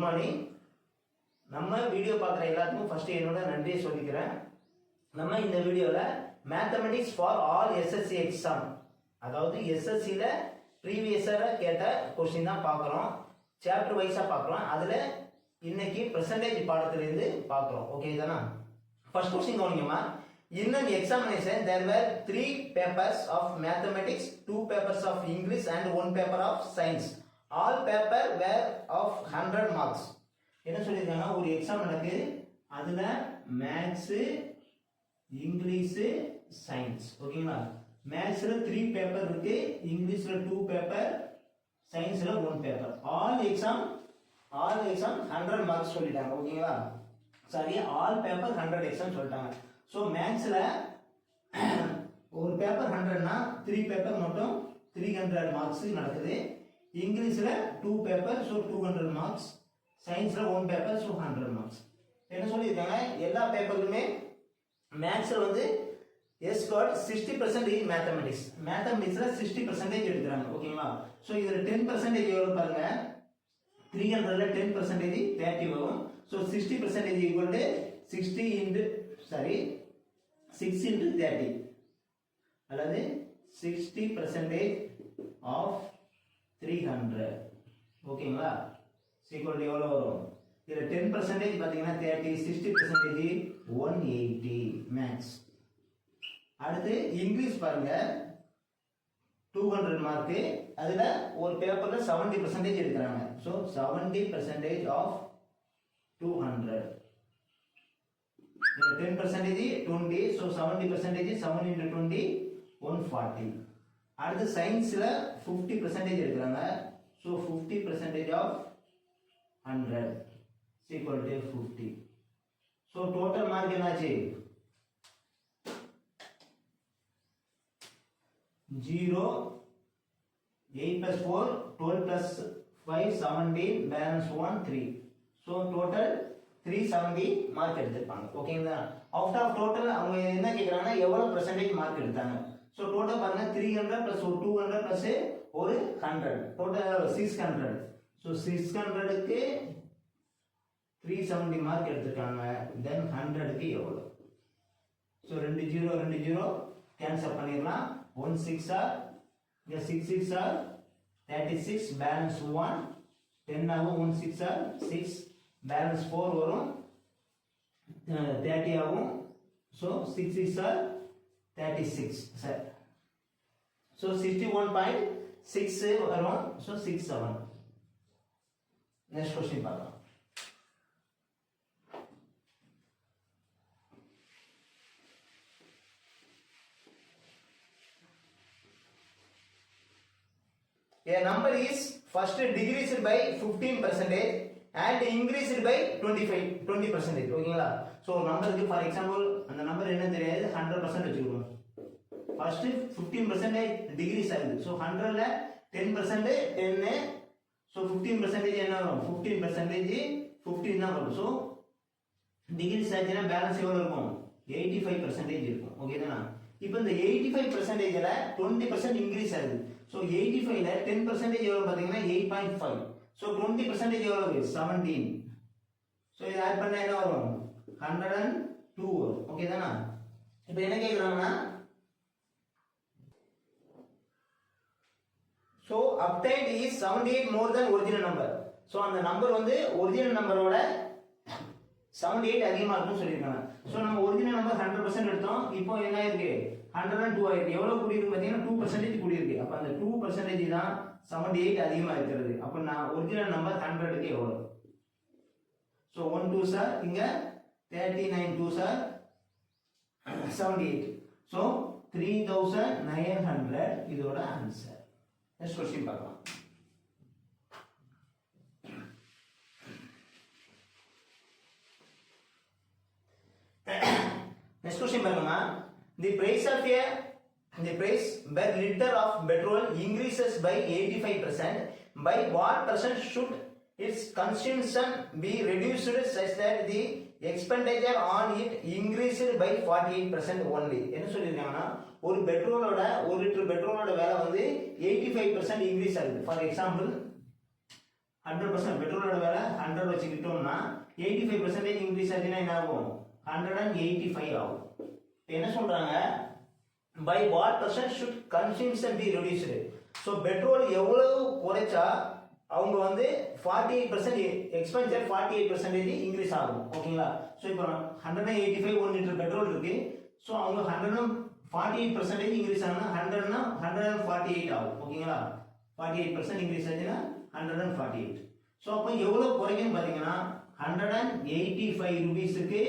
Good morning. நம்ம video பார்க்குற எல்லாத்துக்கும் ஃபர்ஸ்ட் என்னோட நன்றியை சொல்லிக்கிறேன். நம்ம இந்த வீடியோவில் mathematics for all SSC exam, அதாவது எஸ்எஸ்சியில் ப்ரீவியஸாக கேட்ட கொஸ்டின் தான் பார்க்குறோம். சாப்டர் வைஸாக பார்க்குறோம். அதில் இன்னைக்கு பெர்சன்டேஜ் பாடத்திலிருந்து பார்க்குறோம். ஓகே தானா? ஃபர்ஸ்ட் கொஸ்டின் கவனிங்கம்மா. In an examination, there were 3 papers of mathematics, 2 papers of English and 1 paper of science. All paper were of 100 marks. என்ன சொல்லிருக்காங்க, ஒரு எக்ஸாம் நடக்குது, அதுல மேத்ஸ், இங்கிலீஷ், சயின்ஸ். ஓகேங்களா? மேத்ஸ்ல 3 பேப்பர் இருக்கு, இங்கிலீஷ்ல 2 பேப்பர், சயின்ஸ்ல 1 பேப்பர். ஆல் எக்ஸாம் 100 மார்க்ஸ் சொல்லிட்டாங்க. ஓகேங்களா? சாரி, ஆல் பேப்பர் 100 எக்ஸாம் சொல்லிட்டாங்க. ஸோ மேத்ஸ்ல ஒரு பேப்பர் 100னா 3 பேப்பர் மட்டும் 300 மார்க்ஸ் நடக்குது. இங்கிலீஷ்ல 2 பேப்பர், ஸோ 200 மார்க்ஸ். சயின்ஸ்ல 1 பேப்பர், ஸோ 100 மார்க்ஸ். என்ன சொல்லியிருக்காங்க, எல்லா பேப்பருக்குமே மேத்ஸ்ல வந்து எஸ் காட் 60% இன் மேத்தமெட்டிக்ஸ். மேத்தமெட்டிக்ஸ்ல 60% எடுக்கிறாங்க. ஓகேங்களா? ஸோ இதுல 10% எவ்வளவு பாருங்க, 300ல 10% 30 வரும். ஸோ 60% ஈக்குவல் டு 6 into 30, அல்லது 60% of 300. ஓகேங்களா? ஈக்குவல் எவ்வளவு வரும்? இதுல 10% பாத்தீங்கன்னா 30, 60% 180 மேக்ஸ். அடுத்து இங்கிலீஷ் பாருங்க, 200 மார்க். அதுல ஒரு பேப்பர்ல 70% எடுக்கிறாங்க. So 70% of 200. 10% 20, so 70% 7 into 20 140. அடுத்து சயின்ஸ்ல 50% எடுக்கிறாங்க. so 50% of 100 equal to 50. so total mark என்னாச்சு, 0, 8 plus 4 12 plus 5 17, balance 1 3. so total 370 mark எடுத்திருப்பாங்க. ஓகேங்களா? அவுட் ஆஃப் டோட்டல் அவங்க என்ன கேக்குறாங்கன்னா எவ்வளவு பெர்சன்டேஜ் மார்க் எடுத்தாங்க. சோ டோட்டல் பாருங்க, 300 plus 200 plus ஒரு 100, டோட்டல் 600. சோ 600க்கு 370 மார்க் எடுத்திருக்காங்க. தென் 100க்கு எவ்வளவு? சோ 2 0 கேன்சல் பண்ணிரலாம். 1 6 ஆர், இங்க 6 6 ஆர் 36, பேலன்ஸ் 1 10 ஆகும். 1 6 ஆர் 6, பேலன்ஸ் 4 வரும், 30 ஆகும். So 6 6 R 36 sir. ஸோ 61.6 வரும். ஸோ 67. நெக்ஸ்ட் கொஸ்டின் பார்க்கலாம். A number is first decreased by 15% and increased by 20%. ஓகேங்களா? சோ நம்பருக்கு ஃபார் எக்ஸாம்பிள் அந்த நம்பர் என்ன தெரியாது, 100% வெச்சுக்குவோம். ஃபர்ஸ்ட் 15% டிகிரீஸ் ஆகுது. சோ 100ல 10% 10, சோ 15% என்ன வரும், 15% 15 தான் வரும். சோ டிகிரீஸ் ஆச்சுனா பேலன்ஸ் எவ்வளவு இருக்கும், 85% இருக்கும். ஓகேதானா? இப்போ இந்த 85%ல 20% இன்கிரீஸ் ஆகுது. சோ 85ல 10% எவ்வளவு பாத்தீங்கன்னா 8.5. so 20% எவ்வளவு, 17. so இத ஆட் பண்ணா என்ன வரும், 102 வரும். ஓகே தானா? இப்போ என்ன கேக்குறாங்கன்னா, so obtained is 78 more than original number. so அந்த நம்பர் வந்து ஒரிஜினல் நம்பரோட 78 அதிகமா இருக்குன்னு சொல்லிருக்காங்க. சோ நம்ம ஒரிஜினல் நம்பர் 100% எடுத்தோம். இப்போ என்ன இருக்கு, 102 ஆயிருக்கு. எவ்வளவு கூடி இருக்கு பாத்தீங்கன்னா 2% கூடி இருக்கு. அப்ப அந்த 2% தான் 78 அதிகமா இருக்கிறது. அப்ப நான் ஒரிஜினல் நம்பர் 100க்கு எவ்வளவு? சோ 1 2 சார், இங்க 39 2 சார் 78. சோ 3900 இதோட ஆன்சர். நெக்ஸ்ட் क्वेश्चन பார்க்கலாம். நெக்ஸ்ட் क्वेश्चन பாருங்க. The price per liter of petrol increases by 85%. By what percent should its consumption be reduced such that the expenditure on it increased by 48% only? என்ன சொல்லிருக்காங்கன்னா, ஒரு பெட்ரோலோட 1 litre பெட்ரோலோட விலை வந்து 85% increase ஆகுது. For example 100% பெட்ரோலோட விலை 100 வச்சுக்கிட்டோம்னா 85% increase ஆச்சுன்னா என்ன ஆகும் 185 ஆகும். இப்போ என்ன சொல்றாங்க by what percent should consumption be reduced? So petrol எவ்வளவு குறைச்சா அவங்க வந்து 48% எக்ஸ்பென்சர் 48% இன்க்ரீஸ் ஆகும். ஓகேங்களா? ஸோ இப்போ 185 1 லிட்டர் பெட்ரோல் இருக்கு. ஸோ அவங்க 148% இன்க்ரீஸ் ஆகுனா 100னா 148 ஆகும். ஓகேங்களா? 48% இன்க்ரீஸ் ஆச்சுன்னா 148. ஸோ அப்போ எவ்வளவு குறைக்குன்னு பார்த்தீங்கன்னா 185 ருபீஸுக்கு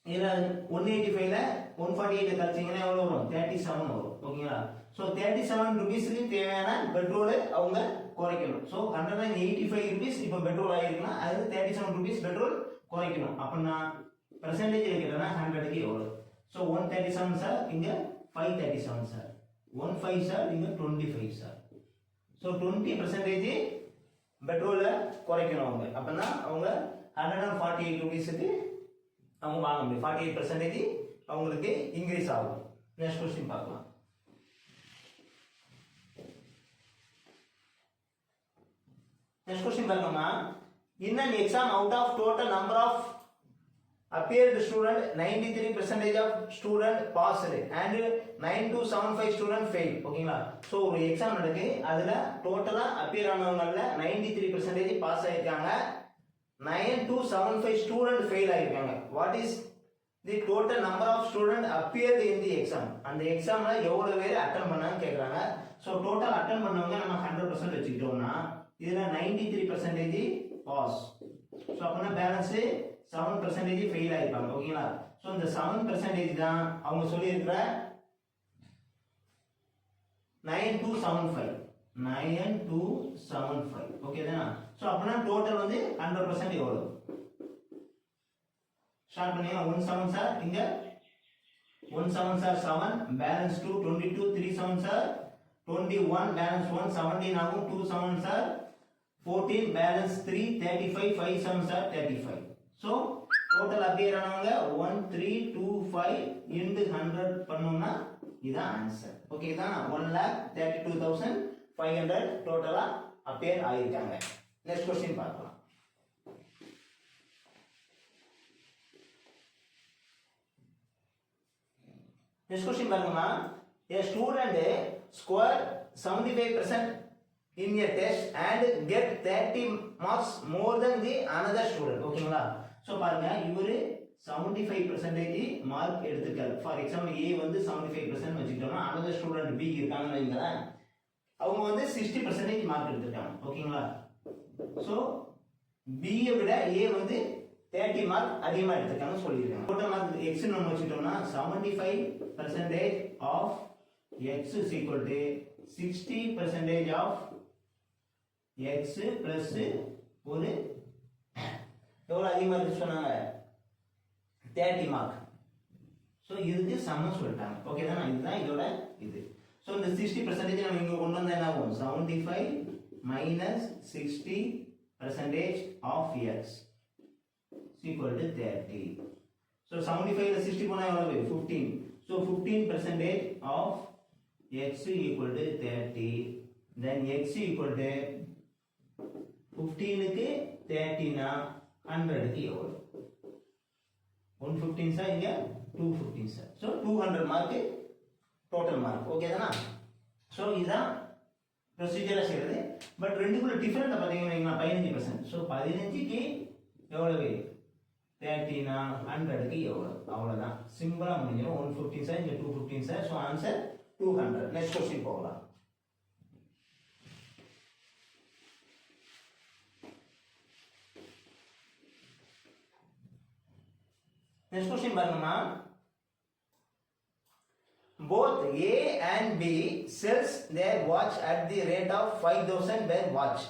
இதில் 185ல 148 கழிச்சிங்கன்னா எவ்வளோ வரும் 37 வரும். ஓகேங்களா? ஸோ 37 ருபீஸுக்கு தேவையான பெட்ரோல் அவங்க குறைக்கணும். ஸோ 185 ருபீஸ் இப்போ பெட்ரோல் ஆகிருக்குன்னா அது 37 ருபீஸ் பெட்ரோல் குறைக்கணும். அப்படின்னா பெர்சன்டேஜ் கேட்டோம்னா 100க்கு எவ்வளோ? ஸோ 137 சார் இங்கே 537 சார் 15 சார் இங்கே 25 சார். ஸோ 20% பெட்ரோலை குறைக்கணும் அவங்க. அப்படின்னா அவங்க 148 ருபீஸுக்கு அவங்க வாங்க முடியும். 48% அவங்களுக்கு இன்க்ரீஸ் ஆகும். நெக்ஸ்ட் கொஸ்டின் பார்க்கலாம். Next question பார்க்கணும்னா in an exam out of total number of appeared student 93% of student passed and 9275 student failed. ஓகேங்களா? ஸோ ஒரு எக்ஸாம் நடக்கு. அதில் டோட்டலாக அப்பியர் ஆனவங்கள 93% பாஸ் ஆயிருக்காங்க, 9275 ஸ்டூடெண்ட் ஃபெயில் ஆயிருக்காங்க. What is the total number of student appeared in the exam? அந்த எக்ஸாம்ல எவ்வளவு பேர் அட்டன் பண்ணான்னு கேட்குறாங்க. ஸோ டோட்டல் அட்டன் பண்ணவங்க நம்ம 100% வச்சுக்கிட்டோம்னா இதுல 93% பாஸ். ஸோ அப்படின்னா பேலன்ஸ் 7% ஃபெயில் ஆயிருப்பாங்க. ஓகேங்களா? ஸோ இந்த 7% தான் அவங்க சொல்லியிருக்கிற 9275. ஓகே தானா? ஸோ அப்படின்னா டோட்டல் வந்து 100% எவ்வளவு? ஸ்டார்ட் பண்ணீங்க. 17 சார் இங்க 17 சார் 7 பேலன்ஸ் 2 22 3 7 சார் 21 பேலன்ஸ் 1 17 ஆகும் 2 7 sir 14 balance 3 35 5 7 sir 35. So total appear ஆனவங்க 1325 into 100 பண்ணோம்னா இதான் ஆன்சர். ஓகே தான் 1,32,500 டோட்டலா அப்பியர் ஆயிருக்காங்க. நெக்ஸ்ட் கொஸ்டின் பார்க்கலாம். Next question பாருங்கம்மா. A student score 75% in a test and get 30 marks more than the another student. ஓகேங்களா? ஸோ பாருங்க இவரு 75% மார்க் எடுத்துக்காரு. ஃபார் எக்ஸாம்பிள் A வந்து 75% வச்சுக்கிட்டோம்னா another student B இருக்காங்கன்னு வைங்களேன், அவங்க வந்து 60% மார்க் எடுத்துருக்காங்க. ஓகேங்களா? ஸோ B விட A வந்து 30 மார்க் அதிகமா எடுத்துருக்காங்கன்னு சொல்லியிருக்காங்க. டோட்டல் மார்க் X நம்ம வச்சுக்கிட்டோம்னா 75% of X is equal to 60% of X plus ஒரு எவ்வளவு அதிகமா இருக்கு சொன்னாங்க 30 மார்க். ஸோ இதுக்கு சமம் சொல்லிட்டாங்க. ஓகே தானே? இதுதான் இதோட இது. ஸோ இந்த 60% நம்ம இங்க கொண்டு வந்தா என்ன ஆகும்? 75 minus 60% of X is equal to 30. So 75 ல 60 போனா எவ்வளவு? 15. So 15% of X equal to 30. Then X equal to 15 க்கு 30 னா 100 க்கு எவ்வளவு? 115 சார் இங்க 215 sir. So 200 mark total mark. Okay தானா? ஸோ இதுதான் ப்ரொசீஜரா செய்யறது. பட் ரெண்டுக்குள்ள டிஃபரெண்ட் பார்த்தீங்கன்னா 15%. ஸோ 15க்கு எவ்வளவு? 30 னா 100 க்கு எவ்வளவு? அவ்வளவுதான். சிம்பிளா முடிஞ்சிடும். 115 சார் இங்க 215 sir. So answer 200. Next question போகலாம். நெக்ஸ்ட் क्वेश्चन பாருங்கம்மா. Both A and B sells their watch at the rate of 5,000 per watch.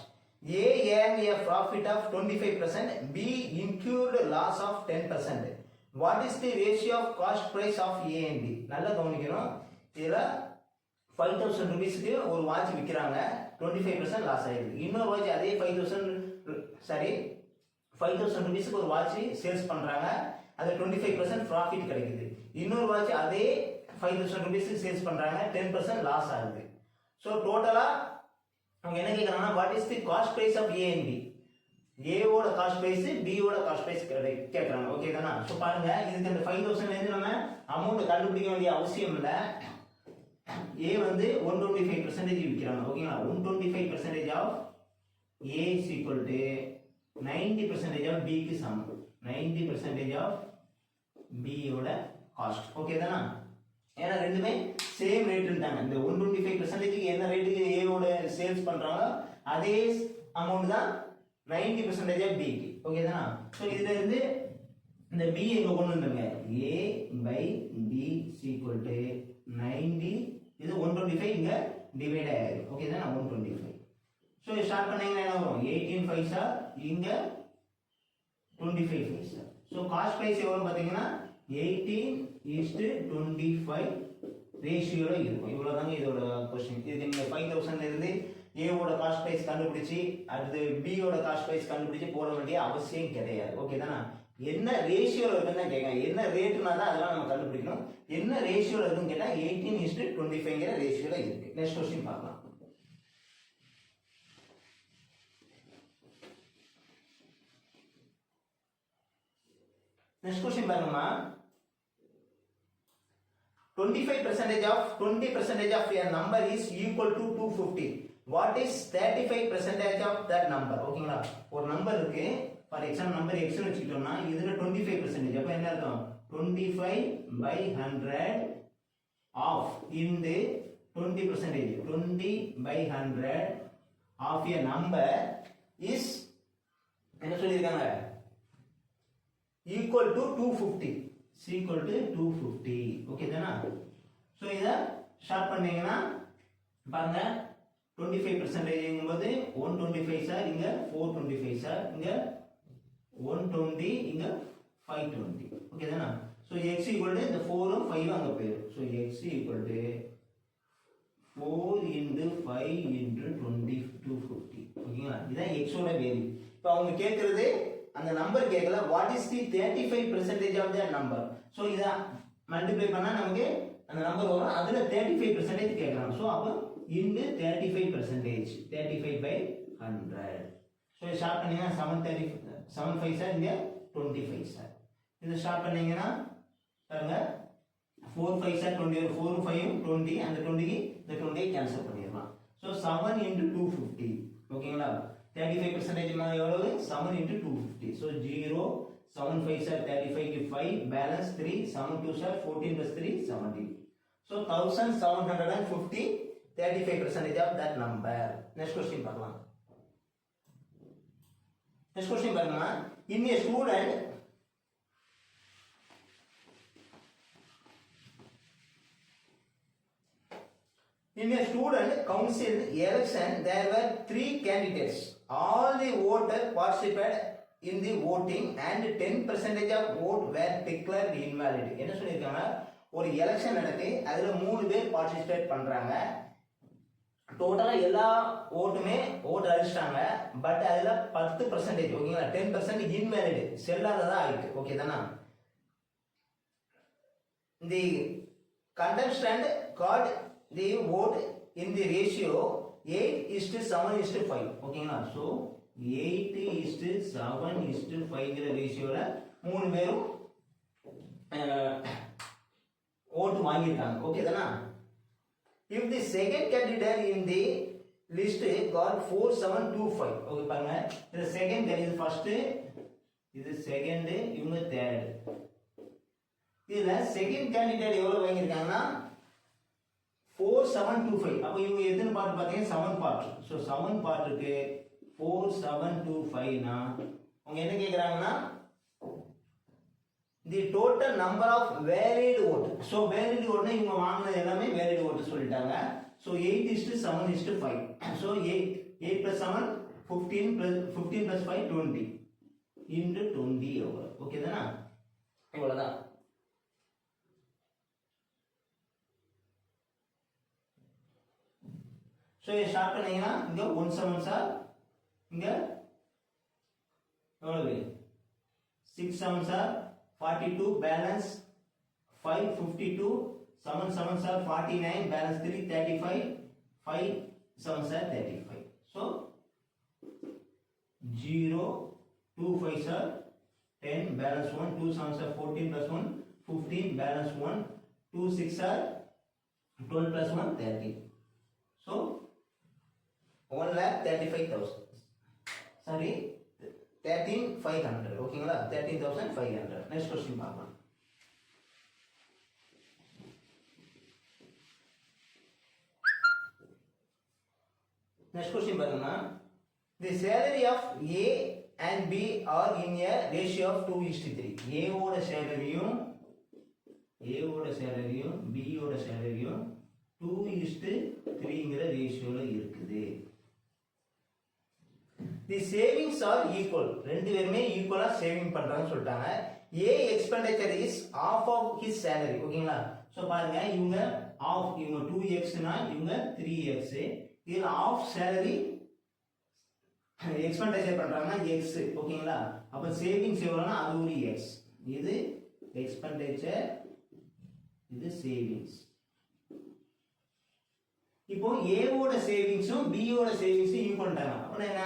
A earned a profit of 25%, B incurred loss of 10%. What is the ratio of cost price of A and B? நல்லா கவனிக்கணும். இதுல 5,000 ரூபீஸ்க்கு ஒரு watch விற்கிறாங்க, 25% loss ஆயிருக்கு. இன்னொரு watch அதே 5,000 ரூபீஸ்க்கு ஒரு watch sales பண்றாங்க, அது 25% ப்ராஃபிட் கிடைக்குது. இன்னொரு வாட்ச் அதே 5,000 ரூபீஸ்க்கு சேல்ஸ் பண்றாங்க, 10% லாஸ் ஆகுது. ஸோ டோட்டலா அவங்க என்ன கேக்குறாங்கன்னா what is the cost price of A and B, ஏவோட காஸ்ட் பிரைஸ் பியோட காஸ்ட் பிரைஸ் கேட்கறாங்க. ஓகே தானா? ஸோ பாருங்க, இதுக்கு அந்த 5000 இருந்து நம்ம அமௌண்ட் கண்டுபிடிக்க வேண்டிய அவசியம் இல்லை. ஏ வந்து 125% விற்கிறாங்க. ஓகேங்களா? 125% of A is equal to 90% ஆஃப் பிக்கு சமம். 90% ஆஃப் பியோட காஸ்ட். ஓகே தானா? ஏன்னா ரெண்டுமே சேம் ரேட்ன்றாங்க. இந்த 125% என்ன ரேட்டுக்கு ஏவோட சேல்ஸ் பண்றாங்களோ அதே அமௌண்ட் தான் 90% ஆஃப் பிக்கு. ஓகே தானா? ஸோ இதுல இருந்து இந்த பி எங்க கொண்டு வந்துருங்க, A by B is equal to 90, இது 125 இங்க டிவைட் ஆயிருக்கு. ஓகே தானா? 125. ஸோ ஸ்டார்ட் பண்ணீங்கன்னா என்ன வரும், 18 பைசா இங்க 25 பைசா. ஸோ காஸ்ட் பிரைஸ் எவ்வளவு பாத்தீங்கன்னா 18:25 ரேஷியோல இருக்கும். இவ்வளவுதாங்க இதோட क्वेश्चन. இது நீங்க 5000 இருந்து ஏவோட காஸ்ட் பிரைஸ் கண்டுபிடிச்சி அடுத்து பியோட காஸ்ட் பிரைஸ் கண்டுபிடிச்சி போட வேண்டிய அவசியம் கிடையாது. ஓகே தானா? என்ன ரேஷியோல இருக்குன்னு கேட்காங்க. என்ன ரேட்னா தான் அதெல்லாம் நம்ம கண்டுபிடிக்கணும். என்ன ரேஷியோல இருக்குன்னு கேட்டா 18:25ங்கிற ரேஷியோல இருக்கு. நெக்ஸ்ட் क्वेश्चन பார்க்கலாம். நெக்ஸ்ட் क्वेश्चन பாருங்கம்மா. 20% of a number is equal to 250. What is 35% of that number? ஓகேங்களா? ஒரு நம்பர் இருக்கு, ஃபார் எக்ஸாம்பிள் நம்பர் x னு வச்சுக்கிட்டோம்னா இதுல 25%. அப்ப என்ன அர்த்தம், 25/100 ஆஃப் இந்த 20%. 20/100 ஆஃப் a number is என்ன சொல்லியிருக்காங்க, equal to 250. is equal to 250. Okay தானா? சோ இத ஷார்ட் பண்ணீங்கன்னா பாருங்க, 25% போது 125 சார், இங்க 425 சார், இங்க 120, இங்க 520. ஓகே தானா? சோ x equal to இந்த 4 உம் 5 அங்க போயிடும். So x equal to 4 into 5 into 20 250. ஓகேங்களா? இதான் x ஓட வேல்யூ. இப்போ அவங்க கேக்குறது அந்த நம்பர் கேட்கல, what is the 35% of that number. So இத மல்டிப்ளை பண்ணா நமக்கு அந்த நம்பர் வரும். அதுல 35% கேக்குறாங்க. சோ அப்ப into 35%, 35/100. சோ ஷார்ட் பண்ணீங்கன்னா 7 சார், இங்க 25 சார். இது ஷார்ட் பண்ணீங்கன்னா பாருங்க 4 5 சார் 20, 4 5 20, அந்த 20 இந்த 20 கேன்சல் பண்ணிடலாம். So 7 into 250. ஓகேங்களா? 35% எவ்வளவு, 7 into 250. so 0, 7 5 சார் 35 க்கு 5 balance 3, 7 2 sir 14 plus 3 17. so 1750, 35% of that number. next question பார்க்கலாம். next question பாருங்க. in a student council election there were 3 candidates. All the voters participated in the voting and 10% of vote were declared invalid. என்ன சொல்லிருக்காங்க, ஒரு election நடக்கு, அதுல 3 பேர் participate பண்றாங்க. டோட்டலா எல்லா ஓட்டுமே ஓட் அடிச்சிட்டாங்க. பட் அதுல 10%, ஓகேங்களா, 10% இன்வேலிட், செல்லாததா ஆயிருக்கு. ஓகே தானா? the contestant got the vote in the ratio 8:7:5. ஓகேங்களா? சோ 8:7:5ங்கிற ரேஷியோல 3 பேரும் ஓட்டு வாங்கிட்டாங்க. ஓகே தானா? if the second candidate in the list got 4725. Okay பாருங்க, இது செகண்ட் இது ஃபர்ஸ்ட், இது செகண்ட், இவங்க தேர்ட். இதுல செகண்ட் கேண்டிடேட் எவ்வளவு வாங்கிருக்காங்கன்னா 4725. அப்ப இவங்க எத்தனை பார்ட் பாத்தீங்கன்னா 7 பார்ட். சோ 7 பார்ட்டுக்கு 4725 னா அவங்க என்ன கேக்குறாங்கன்னா the total number of valid vote. so valid vote னா இவங்க வாங்குனது எல்லாமே valid vote சொல்லிட்டாங்க. so 8:7:5. so 8 plus 7 15 plus 5 20 into 20 எவ்வளவு. ஓகே தானா? இவ்வளவுதான். சோ ஸ்டார்ட் பண்ணீங்கன்னா இங்க 1 7 சார், இங்க எவ்வளவு 6 7 sir 42 balance 5 52, 7 7 sir 49 balance 3 35, 5 7 sir 35. 0, 2 5s are 10, balance 1, 2 7s are 14 plus 1, 15, balance 1, 2 6 are 12 plus 1, 30. So 1,35,000. Sorry, 13,500. ஓகேங்களா, 13,500. நெக்ஸ்ட் கொஸ்டின் பார்க்கலாம். நெக்ஸ்ட் கொஸ்டின் பாருங்கன்னா, the salary of A and B are in a ratio of 2:3. A ஓட சேலரியும் B ஓட சேலரியும் 2:3ங்கிற ரேஷியோல இருக்குது. The savings are equal. ரெண்டு பேருமே ஈக்குவலா saving பண்றாங்கன்னு சொல்லிட்டாங்க. A expenditure is half of his salary. ஓகேங்களா, சோ பாருங்க, இவங்க 2x னா இவங்க 3x. இதுல half salary எக்ஸ்பெண்டிச்சர் பண்றாங்கன்னா x. ஓகேங்களா, அப்ப சேவிங்ஸ் எவ்வளவுனா அது ஒரு x. இது எக்ஸ்பெண்டிச்சர், இது சேவிங்ஸ். இப்போ A ஓட சேவிங்ஸும் B ஓட சேவிங்ஸும் ஈக்குவல் டாங்க. அப்ப என்ன,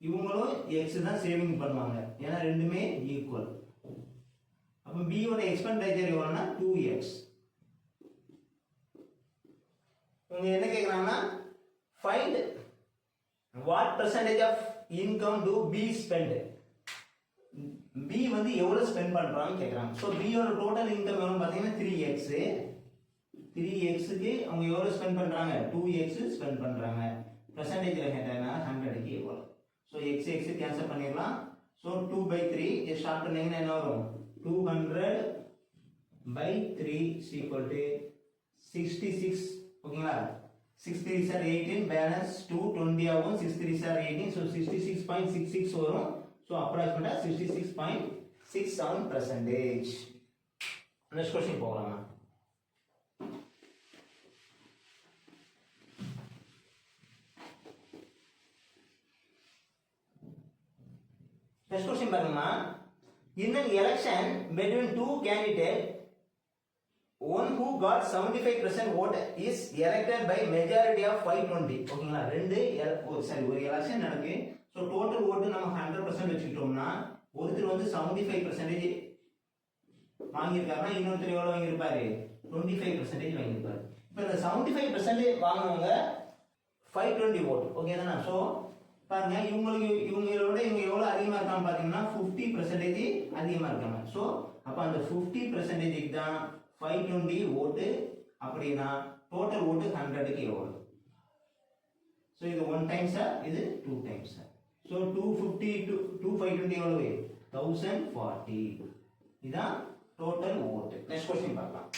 இவங்களும் x தான் சேவிங் பண்ணுவாங்க, ஏன்னா ரெண்டுமே ஈக்குவல். அப்ப B ஓட எக்ஸ்பெண்டிச்சர் எவ்வளவுனா 2x. இவங்க என்ன கேக்குறாங்கன்னா, find what percentage of income do B spend. B வந்து எவ்வளவு ஸ்பெண்ட் பண்றாங்கன்னு கேக்குறாங்க. சோ B ஓட டோட்டல் இன்கம் எவ்வளவு பாத்தீங்கன்னா 3x. 3x க்கு அவங்க எவ்வளவு ஸ்பெண்ட் பண்றாங்க, 2x ஸ்பெண்ட் பண்றாங்க. பெர்சன்டேஜ்ல கேட்டாங்கன்னா 100 க்கு எவ்வளவு. சோ x கேன்சல் பண்ணிரலாம். சோ 2/3 இத ஸ்டார்ட் பண்ணீங்கன்னா என்ன வரும், 200/3 66. ஓகேங்களா, 6 3s are 18, balance 2 20 ஆகும். 6 3s are 18, so 66.66 வரும். so approximately 66.67%. next question போகலாமா. next question பாருங்க, in an election between two candidates, one who got 75% vote is elected by majority of 520. ஓகேங்களா, ஒரு எலெக்ஷன் நடக்கு. சோ டோட்டல் ஓட் நம்ம 100% வச்சுக்கிட்டோம்னா, ஒருத்தர் வந்து 75% வாங்கியிருக்காருன்னா இன்னொருத்தர் எவ்வளவு வாங்கியிருப்பாரு, 25% வாங்கியிருப்பாரு. இப்போ இந்த 75% வாங்குனவங்க 520 ஓட். ஓகே தானே. சோ பாருங்க, இவங்களோட இவங்க எவ்வளவு அதிகமா இருக்காங்க பாத்தீங்கன்னா 50% அதிகமா இருக்காங்க. சோ அப்ப அந்த 50% தான் 520 ஓட்டு. அப்படினா டோட்டல் ஓட்டு 100க்கு எவ்வளவு. சோ இது 1 டைம்ஸ், இது 2 டைம்ஸ். சோ 250 to 520 எவ்வளவு, 1040. இதான் டோட்டல் ஓட்டு. நெக்ஸ்ட் क्वेश्चन பார்க்கலாம்.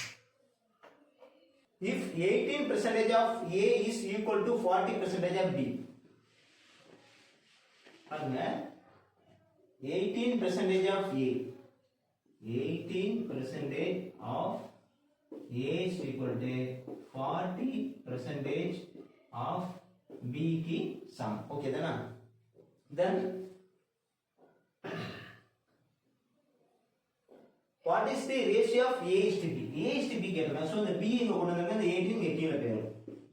if 18% of A is equal to 40% of B. பாருங்க, 18% of A, 18% of A is equal to 40% of B की sum. Okay தானா. then what is the ratio of A is to B. A is to B கேட்டா, so the B இங்க கொண்டு வந்தாங்க, இந்த 18 இங்க கீழ போயிடும்.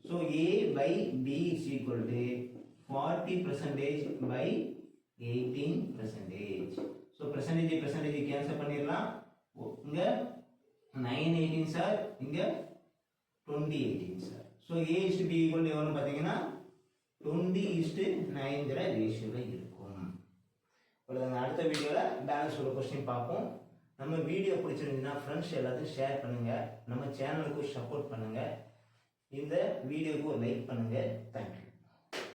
so A by B is equal to 40% by 18%. so percentage cancel பண்ணிரலாம். இங்க 9 18s are, இங்க 20 18s are. so A is to B equal to எவ்வளவு பாத்தீங்கன்னா 20:9 ரேஷியோல இருக்கும். அவ்வளவுதான். அடுத்த வீடியோல பேலன்ஸ் ஒரு क्वेश्चन பார்ப்போம். நம்ம வீடியோ பிடிச்சிருந்தா ஃப்ரெண்ட்ஸ் எல்லாத்தையும் ஷேர் பண்ணுங்க, நம்ம சேனலுக்கு சப்போர்ட் பண்ணுங்க, இந்த வீடியோக்கு ஒரு லைக் பண்ணுங்க. தேங்க்யூ.